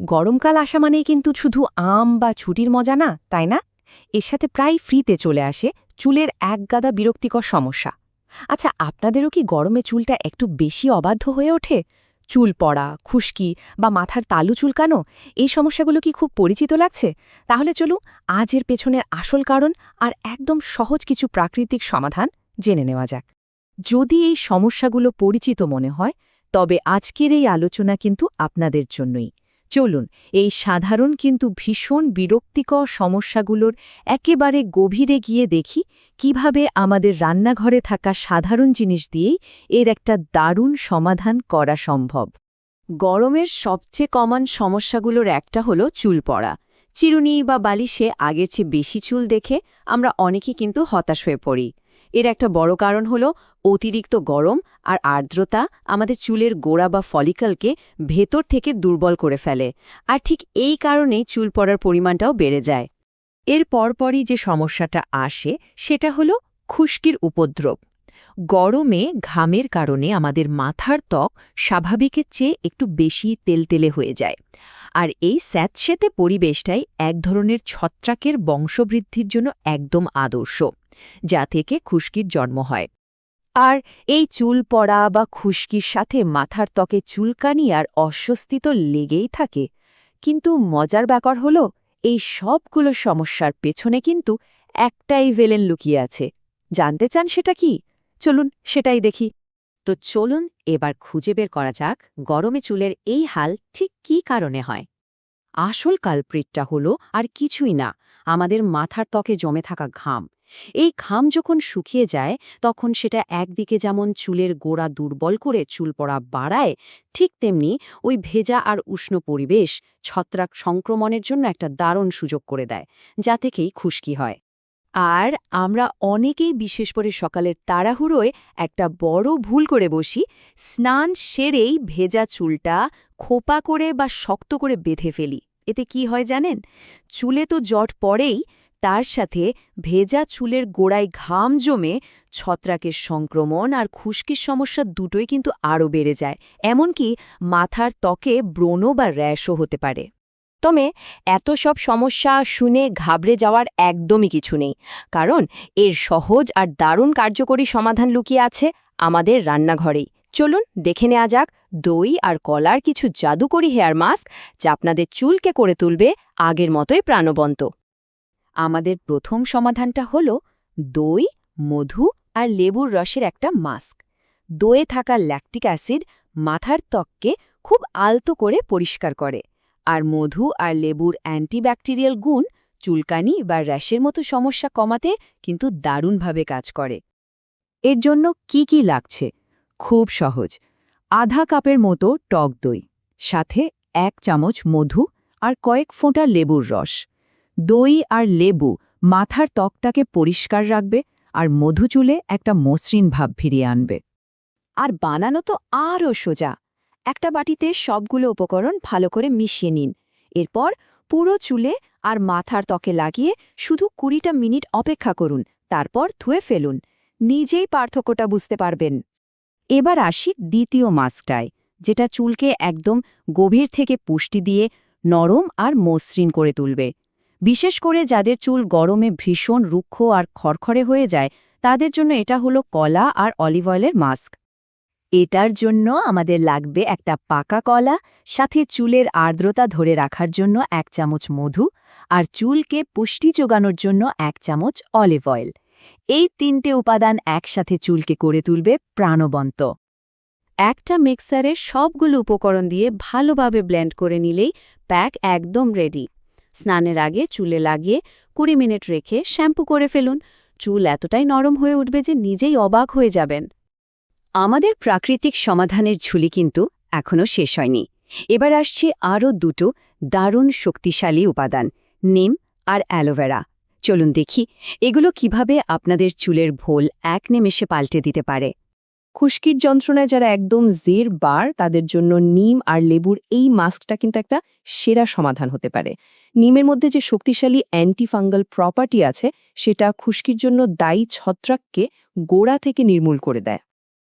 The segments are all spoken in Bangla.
গরমকাল আসা মানেই কিন্তু শুধু আম বা ছুটির মজা না, তাই না? এর সাথে প্রায় ফ্রিতে চলে আসে চুলের একগাদা বিরক্তিকর সমস্যা। আচ্ছা, আপনাদেরও কি গরমে চুলটা একটু বেশি অবাধ্য হয়ে ওঠে? চুল পড়া, খুশকি বা মাথার তালু চুলকানো, এই সমস্যাগুলো কি খুব পরিচিত লাগছে? তাহলে চলুন আজ এর পেছনের আসল কারণ আর একদম সহজ কিছু প্রাকৃতিক সমাধান জেনে নেওয়া যাক। যদি এই সমস্যাগুলো পরিচিত মনে হয়, তবে আজকের এই আলোচনা কিন্তু আপনাদের জন্যই। চলুন এই সাধারণ কিন্তু ভীষণ বিরক্তিকর সমস্যাগুলোর একেবারে গভীরে গিয়ে দেখি কিভাবে আমাদের রান্নাঘরে থাকা সাধারণ জিনিস দিয়েই এর একটা দারুণ সমাধান করা সম্ভব। গরমের সবচেয়ে কমন সমস্যাগুলোর একটা হলো চুল পড়া। চিরুনি বা বালিশে আগের চেয়ে বেশি চুল দেখে আমরা অনেকেই কিন্তু হতাশ হয়ে পড়ি। এর একটা বড় কারণ হলো অতিরিক্ত গরম আর আর্দ্রতা আমাদের চুলের গোড়া বা ফলিকলকে ভেতর থেকে দুর্বল করে ফেলে, আর ঠিক এই কারণেই চুল পড়ার পরিমাণটাও বেড়ে যায়। এর পরপরই যে সমস্যাটা আসে সেটা হলো খুশকির উপদ্রব। গরমে ঘামের কারণে আমাদের মাথার ত্বক স্বাভাবিকের চেয়ে একটু বেশি তেলতেলে হয়ে যায়, আর এই স্যাঁতসেঁতে পরিবেশটাই এক ধরনের ছত্রাকের বংশবৃদ্ধির জন্য একদম আদর্শ, যা থেকে খুশকির জন্ম হয়। আর এই চুল পড়া বা খুশকির সাথে মাথার ত্বকে চুলকানি আর অস্বস্তি তো লেগেই থাকে। কিন্তু মজার ব্যাপার হলো এই সবগুলো সমস্যার পেছনে কিন্তু একটাই ভিলেন লুকিয়ে আছে। জানতে চান সেটা কি? চলুন সেটাই দেখি। তো চলুন এবার খুঁজে বের করা যাক গরমে চুলের এই হাল ঠিক কী কারণে হয়। আসল কালপ্রিটটা হলো আর কিছুই না, আমাদের মাথার ত্বকে জমে থাকা ঘাম। এই ঘাম যখন শুকিয়ে যায় তখন সেটা একদিকে যেমন চুলের গোড়া দুর্বল করে চুল পড়া বাড়ায়, ঠিক তেমনি ওই ভেজা আর উষ্ণ পরিবেশ ছত্রাক সংক্রমণের জন্য একটা দারুণ সুযোগ করে দেয়, যা থেকেই খুশকি হয়। আর আমরা অনেকেই বিশেষ করে সকালের তাড়াহুড়োয় একটা বড় ভুল করে বসি, স্নান সেরেই ভেজা চুলটা খোপা করে বা শক্ত করে বেঁধে ফেলি। এতে কি হয় জানেন? চুলে তো জট পড়েই, তার সাথে ভেজা চুলের গোড়ায় ঘাম জমে ছত্রাকের সংক্রমণ আর খুশকির সমস্যা দুটোই কিন্তু আরও বেড়ে যায়। এমনকি মাথার ত্বকে ব্রণ বা র্যাশও হতে পারে। তবে এত সব সমস্যা শুনে ঘাবড়ে যাওয়ার একদমই কিছু নেই, কারণ এর সহজ আর দারুণ কার্যকরী সমাধান লুকিয়ে আছে আমাদের রান্নাঘরেই। চলুন দেখে নেওয়া যাক দই আর কলার কিছু জাদুকরি হেয়ার মাস্ক, যা আপনাদের চুলকে করে তুলবে আগের মতোই প্রাণবন্ত। আমাদের প্রথম সমাধানটা হলো দই, মধু আর লেবুর রসের একটা মাস্ক। দইয়ে থাকা ল্যাকটিক অ্যাসিড মাথার ত্বককে খুব আলতো করে পরিষ্কার করে, আর মধু আর লেবুর অ্যান্টিব্যাকটেরিয়াল গুণ চুলকানি বা র্যাশের মতো সমস্যা কমাতে কিন্তু দারুণভাবে কাজ করে। এর জন্য কি কি লাগছে? খুব সহজ। আধা কাপের মতো টক দই, সাথে 1 চামচ মধু আর কয়েক ফোঁটা লেবুর রস। দই আর লেবু মাথার ত্বকটাকে পরিষ্কার রাখবে, আর মধু চুলে একটা মসৃণ ভাব ফিরিয়ে আনবে। আর বানানো তো আরও সোজা। একটা বাটিতে সবগুলো উপকরণ ভালো করে মিশিয়ে নিন। এরপর পুরো চুলে আর মাথার ত্বকে লাগিয়ে শুধু 20টা মিনিট অপেক্ষা করুন, তারপর ধুয়ে ফেলুন। নিজেই পার্থক্যটা বুঝতে পারবেন। এবার আসি দ্বিতীয় মাস্কটায়, যেটা চুলকে একদম গভীর থেকে পুষ্টি দিয়ে নরম আর মসৃণ করে তুলবে। বিশেষ করে যাদের চুল গরমে ভীষণ রুক্ষ আর খড়খড়ে হয়ে যায়, তাদের জন্য এটা হলো কলা আর অলিভ অয়েলের মাস্ক। এটার জন্য আমাদের লাগবে একটা পাকা কলা, সাথে চুলের আর্দ্রতা ধরে রাখার জন্য 1 চামচ মধু, আর চুলকে পুষ্টি যোগানোর জন্য 1 চামচ অলিভ অয়েল। এই 3টে উপাদান একসাথে চুলকে করে তুলবে প্রাণবন্ত। একটা মিক্সারে সবগুলো উপকরণ দিয়ে ভালোভাবে ব্লেন্ড করে নিলেই প্যাক একদম রেডি। স্নানের আগে চুলে লাগিয়ে 20 মিনিট রেখে শ্যাম্পু করে ফেলুন। চুল এতটাই নরম হয়ে উঠবে যে নিজেই অবাক হয়ে যাবেন। আমাদের প্রাকৃতিক সমাধানের ঝুলি কিন্তু এখনও শেষ হয়নি। এবার আসছে আরও দুটো দারুণ শক্তিশালী উপাদান, নিম আর অ্যালোভেরা। চলুন দেখি এগুলো কিভাবে আপনাদের চুলের ভোল এক নিমেষে পাল্টে দিতে পারে। খুশকির যন্ত্রণায় যারা একদম জের বার, তাদের জন্য নিম আর লেবুর এই মাস্কটা কিন্তু একটা সেরা সমাধান হতে পারে। নিমের মধ্যে যে শক্তিশালী অ্যান্টিফাঙ্গাল প্রপার্টি আছে, সেটা খুশকির জন্য দায়ী ছত্রাককে গোড়া থেকে নির্মূল করে দেয়।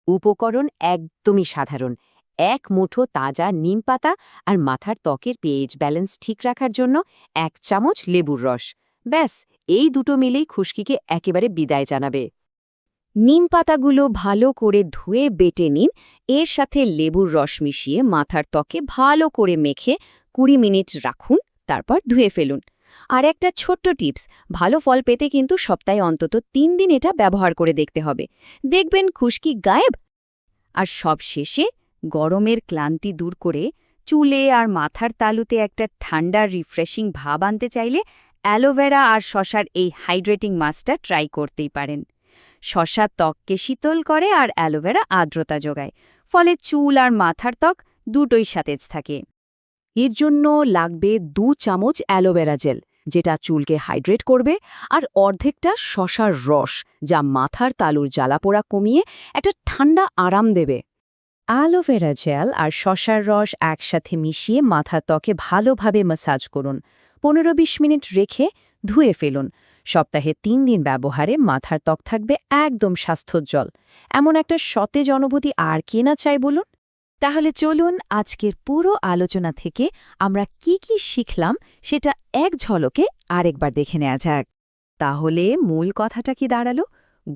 উপকরণ একদমই সাধারণ। এক মুঠো তাজা নিম পাতা আর মাথার ত্বকের পিএইচ ব্যালেন্স ঠিক রাখার জন্য 1 চামচ লেবুর রস। ব্যাস, এই দুটো মিলেই খুশকিকে একেবারে বিদায় জানাবে। নিম পাতাগুলো ভালো করে ধুয়ে বেটে নিন, এর সাথে লেবুর রস মিশিয়ে মাথার ত্বকে ভালো করে মেখে 20 মিনিট রাখুন, তারপর ধুয়ে ফেলুন। আর একটা ছোট্ট টিপস, ভালো ফল পেতে কিন্তু সপ্তাহে অন্তত 3 দিন এটা ব্যবহার করে দেখতে হবে, দেখবেন খুশকি গায়েব। আর সব শেষে গরমের ক্লান্তি দূর করে চুলে আর মাথার তালুতে একটা ঠান্ডা রিফ্রেশিং ভাব আনতে চাইলে অ্যালোভেরা আর শশার এই হাইড্রেটিং মাস্কটা ট্রাই করতেই পারেন। শশা ত্বককে শীতল করে আর অ্যালোভেরা আর্দ্রতা যোগায়, ফলে চুল আর মাথার ত্বক দুটোই সতেজ থাকে। এর জন্য লাগবে 2 চামচ অ্যালোভেরা জেল, যেটা চুলকে হাইড্রেট করবে, আর অর্ধেকটা শশার রস, যা মাথার তালুর জ্বালাপোড়া কমিয়ে একটা ঠান্ডা আরাম দেবে। অ্যালোভেরা জেল আর শশার রস একসাথে মিশিয়ে মাথার ত্বকে ভালোভাবে ম্যাসাজ করুন। 15-20 মিনিট রেখে ধুয়ে ফেলুন। সপ্তাহে 3 দিন ব্যবহারে মাথার ত্বক থাকবে একদম স্বাস্থ্যোজ্জ্বল। এমন একটা সতেজ অনুভূতি আর কে না চাই বলুন? তাহলে চলুন আজকের পুরো আলোচনা থেকে আমরা কি কি শিখলাম সেটা এক ঝলকে আরেকবার দেখে নেওয়া যাক। তাহলে মূল কথাটা কি দাঁড়ালো?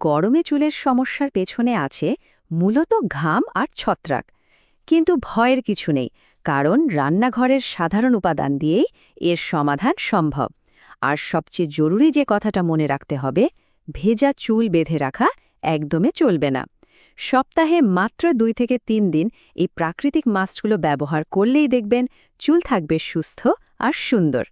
গরমে চুলের সমস্যার পেছনে আছে মূলত ঘাম আর ছত্রাক। কিন্তু ভয়ের কিছু নেই, কারণ রান্নাঘরের সাধারণ উপাদান দিয়েই এর সমাধান সম্ভব। আর সবচেয়ে জরুরি যে কথাটা মনে রাখতে হবে, ভেজা চুল বেঁধে রাখা একদমই চলবে না। সপ্তাহে মাত্র 2 থেকে 3 দিন এই প্রাকৃতিক মাস্কগুলো ব্যবহার করলেই দেখবেন চুল থাকবে সুস্থ আর সুন্দর।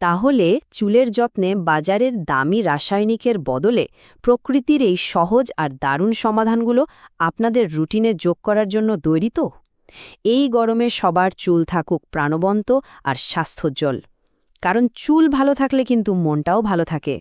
তাহলে চুলের যত্নে বাজারের দামি রাসায়নিকের বদলে প্রকৃতির এই সহজ আর দারুণ সমাধানগুলো আপনাদের রুটিনে যোগ করার জন্য তৈরি তো? এই গরমে সবার চুল থাকুক প্রাণবন্ত আর স্বাস্থ্যোজ্জ্বল, কারণ চুল ভালো থাকলে কিন্তু মনটাও ভালো থাকে।